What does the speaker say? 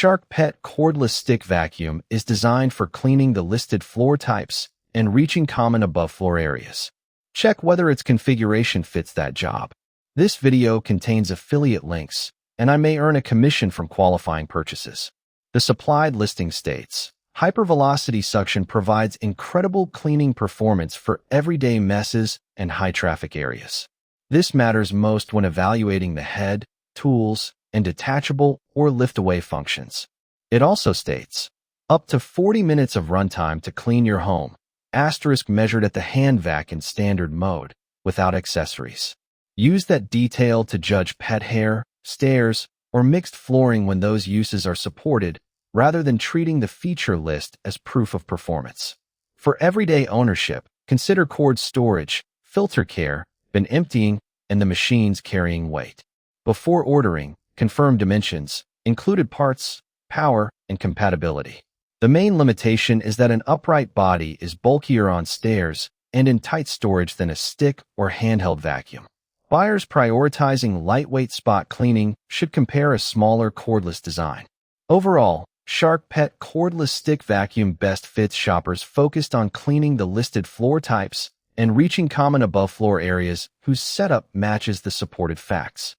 Shark Pet Cordless Stick Vacuum is designed for cleaning the listed floor types and reaching common above-floor areas. Check whether its configuration fits that job. This video contains affiliate links, and I may earn a commission from qualifying purchases. The supplied listing states, Hypervelocity suction provides incredible cleaning performance for everyday messes and high-traffic areas. This matters most when evaluating the head, tools, and detachable or lift-away functions. It also states, up to 40 minutes of runtime to clean your home, measured at the hand vac in standard mode, without accessories. Use that detail to judge pet hair, stairs, or mixed flooring when those uses are supported, rather than treating the feature list as proof of performance. For everyday ownership, consider cord storage, filter care, bin emptying, and the machine's carrying weight. Before ordering, confirm dimensions, included parts, power, and compatibility. The main limitation is that an upright body is bulkier on stairs and in tight storage than a stick or handheld vacuum. Buyers prioritizing lightweight spot cleaning should compare a smaller cordless design. Overall, Shark Pet Cordless Stick Vacuum best fits shoppers focused on cleaning the listed floor types and reaching common above-floor areas whose setup matches the supported facts.